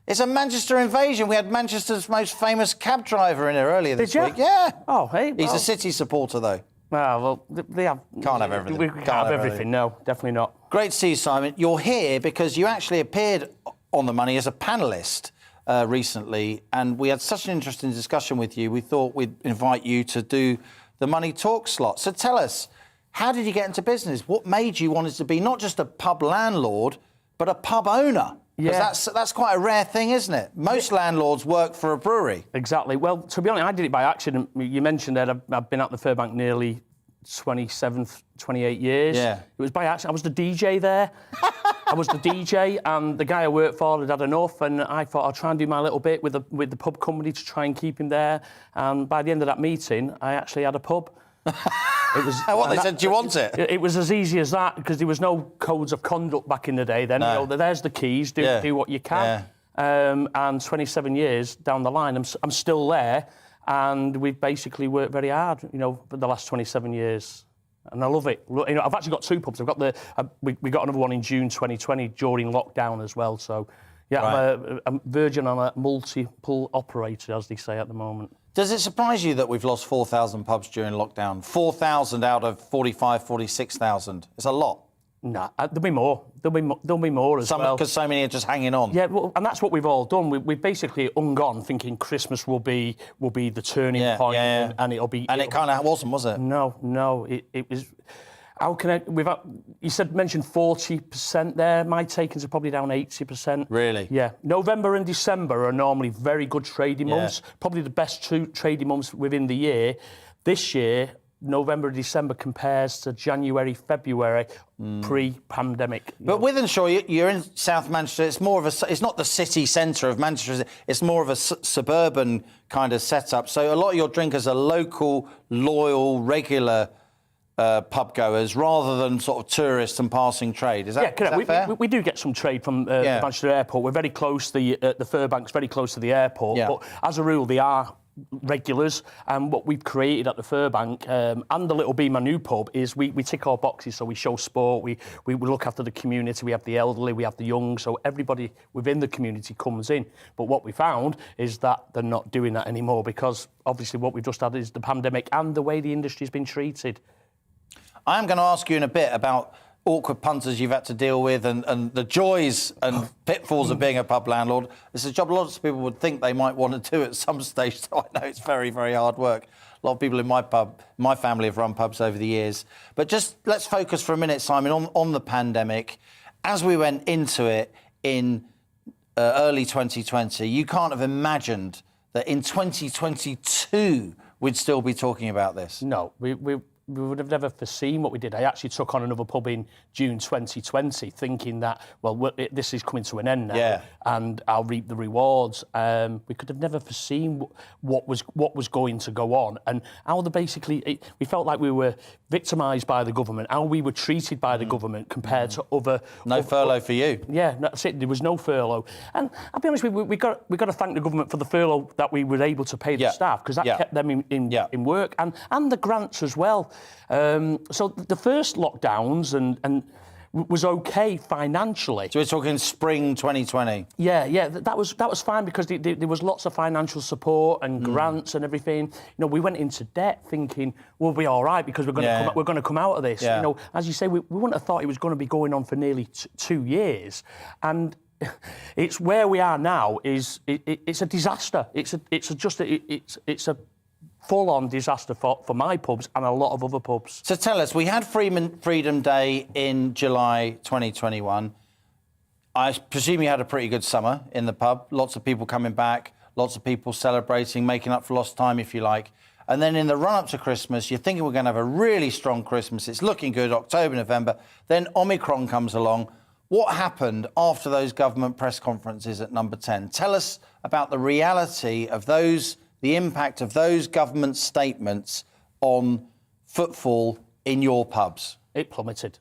It's a Manchester invasion. We had Manchester's most famous cab driver in here earlier this week. Yeah. Oh, hey. He's a City supporter, though. Well, they have... Can't have everything. We can't have everything, no, definitely not. Great to see you, Simon. You're here because you actually appeared on The Money as a panellist recently, and we had such an interesting discussion with you. We thought we'd invite you to do the Money Talk slot. So tell us, how did you get into business? What made you want to be not just a pub landlord, but a pub owner? Because that's quite a rare thing, isn't it? Most landlords work for a brewery. Exactly. Well, to be honest, I did it by accident. You mentioned that I've been at the Furbank nearly 28 years. Yeah. It was by accident. I was the DJ there. I was the DJ, and the guy I worked for had had enough, and I thought I'll try and do my little bit with the pub company to try and keep him there. And by the end of that meeting, I actually had a pub. It was. What, they said, "Do you want it?" It was as easy as that, because there was no codes of conduct back in the day then. No. You know, there's the keys, do what you can. And 27 years down the line, I'm still there, and we've basically worked very hard, you know, for the last 27 years. And I love it. You know, I've actually got two pubs. I've got we got another one in June 2020 during lockdown as well. So, Yeah, Right. I'm verging on a multiple operator, as they say at the moment. Does it surprise you that we've lost 4,000 pubs during lockdown? 4,000 out of 45, 46,000. It's a lot. Nah, there'll be more. There'll be more as well. Because so many are just hanging on. Yeah, well, and that's what we've all done. We've basically hung on, thinking Christmas will be the turning point, and it'll be. And it kind of wasn't, was it? No, it was. How can I? You mentioned 40% there. My takings are probably down 80%. Really? Yeah. November and December are normally very good trading months. Probably the best two trading months within the year. This year, November and December compares to January, February, pre-pandemic. But Wythenshawe, you're in South Manchester. It's more of it's not the city centre of Manchester. It's more of a suburban kind of setup. So a lot of your drinkers are local, loyal, regular pub goers rather than sort of tourists and passing trade. Is that, correct. Is that fair? We do get some trade from the Manchester Airport. We're very close. The Furbank's very close to the airport. Yeah. But as a rule, they are regulars, and what we've created at the Furbank and the Little Bee, my new pub, is we tick our boxes. So we show sport, we look after the community, we have the elderly, we have the young, so everybody within the community comes in. But what we found is that they're not doing that anymore, because obviously what we've just had is the pandemic and the way the industry's been treated. I am going to ask you in a bit about awkward punters you've had to deal with and the joys and pitfalls of being a pub landlord. It's a job lots of people would think they might want to do at some stage, so I know it's very, very hard work. A lot of people in my family have run pubs over the years. But just let's focus for a minute, Simon, on the pandemic. As we went into it in early 2020, you can't have imagined that in 2022 we'd still be talking about this. No, we would have never foreseen what we did. I actually took on another pub in June 2020, thinking that, this is coming to an end now, and I'll reap the rewards. We could have never foreseen what was going to go on, and how we felt like we were victimised by the government, how we were treated by the government compared to other. No furlough for you. Yeah, that's it. There was no furlough, and I'll be honest with you, we got to thank the government for the furlough that we were able to pay the staff, because that kept them in work, and the grants as well. So the first lockdowns and was okay financially. So we're talking spring 2020. Yeah, that was fine, because there was lots of financial support and grants and everything. You know, we went into debt thinking we'll be all right because we're going to come out of this. Yeah. You know, as you say, we wouldn't have thought it was going to be going on for nearly 2 years, and it's where we are now. It's a disaster. It's a full-on disaster for my pubs and a lot of other pubs. So tell us, we had Freedom Day in July 2021. I presume you had a pretty good summer in the pub. Lots of people coming back, lots of people celebrating, making up for lost time, if you like. And then in the run-up to Christmas, you're thinking we're going to have a really strong Christmas. It's looking good, October, November. Then Omicron comes along. What happened after those government press conferences at Number 10? Tell us about the reality of the impact of those government statements on footfall in your pubs. It plummeted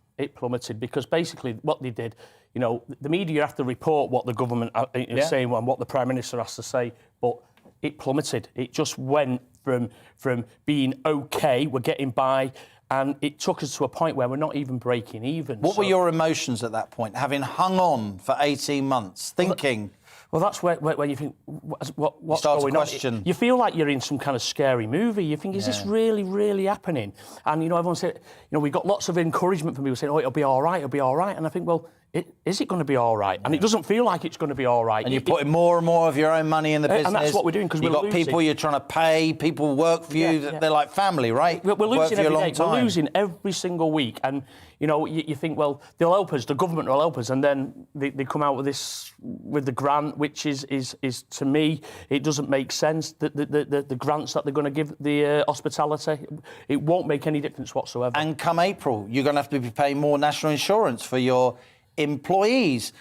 because basically what they did, you know, the media have to report what the government is saying and what the Prime Minister has to say, but it plummeted. It just went from being okay, we're getting by, and it took us to a point where we're not even breaking even. What were your emotions at that point, having hung on for 18 months, thinking... Well, that's where you think, what's going on? You feel like you're in some kind of scary movie. You think, is this really, really happening? And, you know, everyone said, you know, we got lots of encouragement from people saying, oh, it'll be all right. And I think, well, is it going to be all right? And it doesn't feel like it's going to be all right. And you're putting more and more of your own money in the business. And that's what we're doing, because you've got people you're trying to pay, people work for you. They're like family, right? We're losing every day. We're losing every single week. And, you know, you think, well, they'll help us, the government will help us. And then they come out with the grant, which is to me, it doesn't make sense. The grants that they're going to give the hospitality, it won't make any difference whatsoever. And come April, you're going to have to be paying more national insurance for your employees.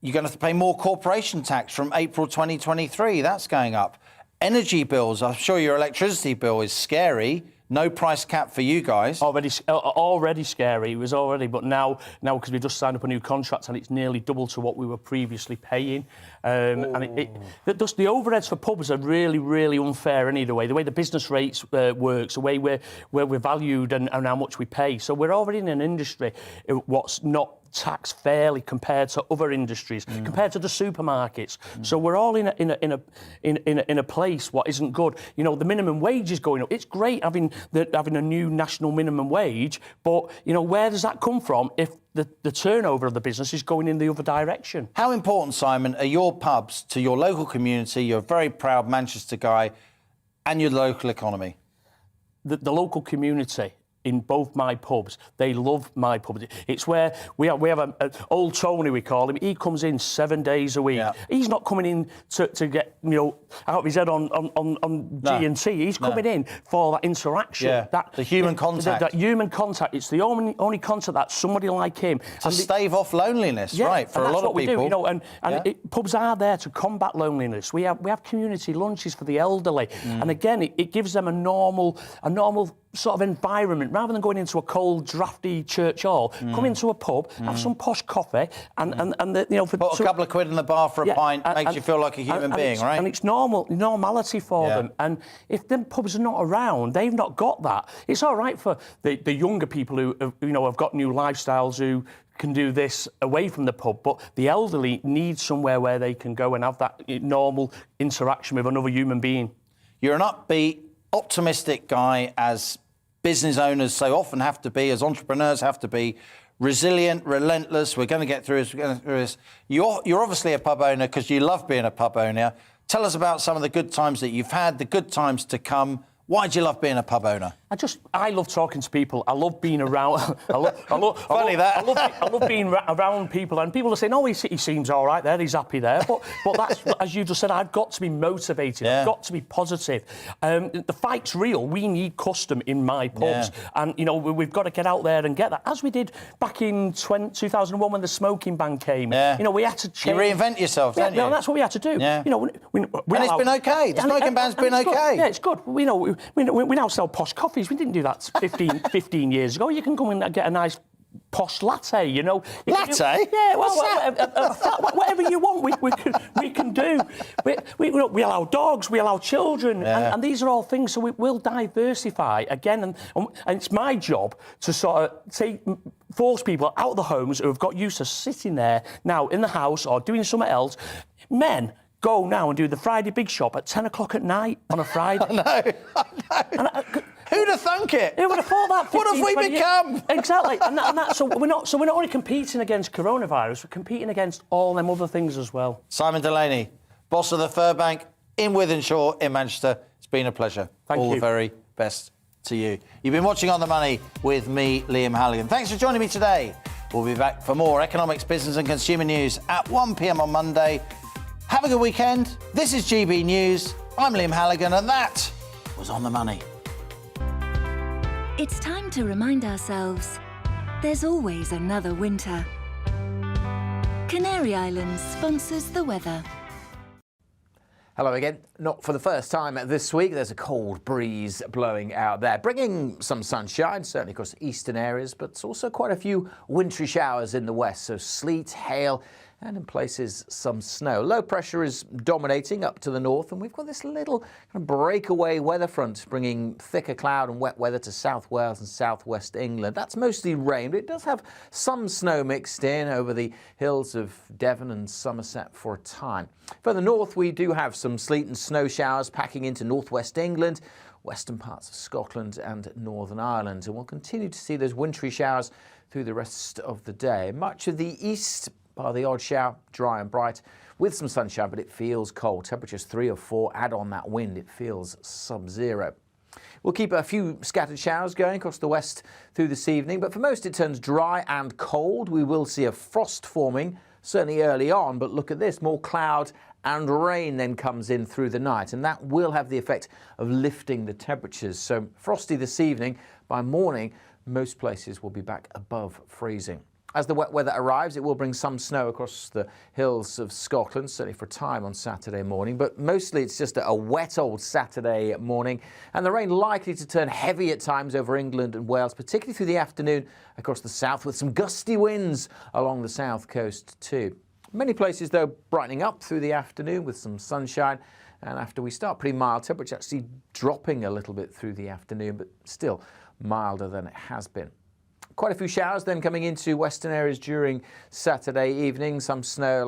You're going to have to pay more corporation tax from April 2023. That's going up. Energy bills, I'm sure your electricity bill is scary. No price cap for you guys. Already scary. It was already, but now because we've just signed up a new contract and it's nearly double to what we were previously paying. And the overheads for pubs are really, really unfair anyway. The way the business rates works, the way we're valued and how much we pay. So we're already in an industry what's not taxed fairly compared to other industries, compared to the supermarkets. So we're all in a place what isn't good. You know, the minimum wage is going up. It's great having a new national minimum wage, but you know, where does that come from if the turnover of the business is going in the other direction? How important, Simon, are your pubs to your local community? You're a very proud Manchester guy, and your local economy. The local community in both my pubs, they love my pubs. It's where we have a old Tony, we call him. He comes in 7 days a week. Yeah. He's not coming in to get, you know, out of his head on G&T. He's coming in for that interaction. The human contact. That human contact. It's the only contact that somebody like him. To stave off loneliness, right, for a lot of people. Do, you know, and pubs are there to combat loneliness. We have community lunches for the elderly. And again, it gives them a normal sort of environment. Rather than going into a cold, drafty church hall, come into a pub, have some posh coffee, and you know, put a couple of quid in the bar for a pint, makes you feel like a human being, right? And it's normality for them. And if them pubs are not around, they've not got that. It's all right for the younger people who have got new lifestyles who can do this away from the pub, but the elderly need somewhere where they can go and have that normal interaction with another human being. You're an upbeat, optimistic guy, as business owners so often have to be, as entrepreneurs have to be, resilient, relentless. We're going to get through this. You're obviously a pub owner because you love being a pub owner. Tell us about some of the good times that you've had, the good times to come. Why do you love being a pub owner? I love talking to people. I love being around. I love being around people, and people are saying, "Oh, he seems all right there. He's happy there." But that's, as you just said, I've got to be motivated. I've got to be positive. The fight's real. We need custom in my pubs, and you know we've got to get out there and get that, as we did back in 2001 when the smoking ban came. You know, we had to change. You reinvent yourself, don't you? No, that's what we had to do. You know, and it's been okay. The smoking ban's been okay. Yeah, it's good. You know, we now sell posh coffees. We didn't do that 15 years ago. You can come in and get a nice posh latte, you know. Latte? Yeah, well, whatever you want, we can do. We allow dogs, we allow children, and these are all things, so we'll diversify again. And it's my job to sort of force people out of the homes who have got used to sitting there now in the house or doing something else. Men, go now and do the Friday Big Shop at 10 o'clock at night on a Friday. I know. Who'd have thunk it? Who would have thought that? What have we become? Exactly. So we're not only competing against coronavirus, we're competing against all them other things as well. Simon Delaney, boss of the Fur Bank in Wythenshawe in Manchester. It's been a pleasure. Thank you. All the very best to you. You've been watching On the Money with me, Liam Halligan. Thanks for joining me today. We'll be back for more economics, business and consumer news at 1 p.m. on Monday. Have a good weekend. This is GB News. I'm Liam Halligan, and that was On the Money. It's time to remind ourselves there's always another winter. Canary Islands sponsors the weather. Hello again. Not for the first time this week. There's a cold breeze blowing out there, bringing some sunshine, certainly across eastern areas, but also quite a few wintry showers in the west. So sleet, hail, and in places some snow. Low pressure is dominating up to the north, and we've got this little kind of breakaway weather front bringing thicker cloud and wet weather to South Wales and southwest England. That's mostly rain, but it does have some snow mixed in over the hills of Devon and Somerset for a time. Further north, we do have some sleet and snow showers packing into northwest England, western parts of Scotland and Northern Ireland, and we'll continue to see those wintry showers through the rest of the day. Much of the east, bar the odd shower, dry and bright with some sunshine, but it feels cold. Temperatures 3 or 4, add on that wind, it feels sub-zero. We'll keep a few scattered showers going across the west through this evening, but for most it turns dry and cold. We will see a frost forming, certainly early on, but look at this, more cloud and rain then comes in through the night, and that will have the effect of lifting the temperatures. So frosty this evening. By morning, most places will be back above freezing. As the wet weather arrives, it will bring some snow across the hills of Scotland, certainly for a time on Saturday morning, but mostly it's just a wet old Saturday morning, and the rain likely to turn heavy at times over England and Wales, particularly through the afternoon across the south, with some gusty winds along the south coast too. Many places, though, brightening up through the afternoon with some sunshine, and after we start, pretty mild temperature actually dropping a little bit through the afternoon, but still milder than it has been. Quite a few showers then coming into western areas during Saturday evening. Some snow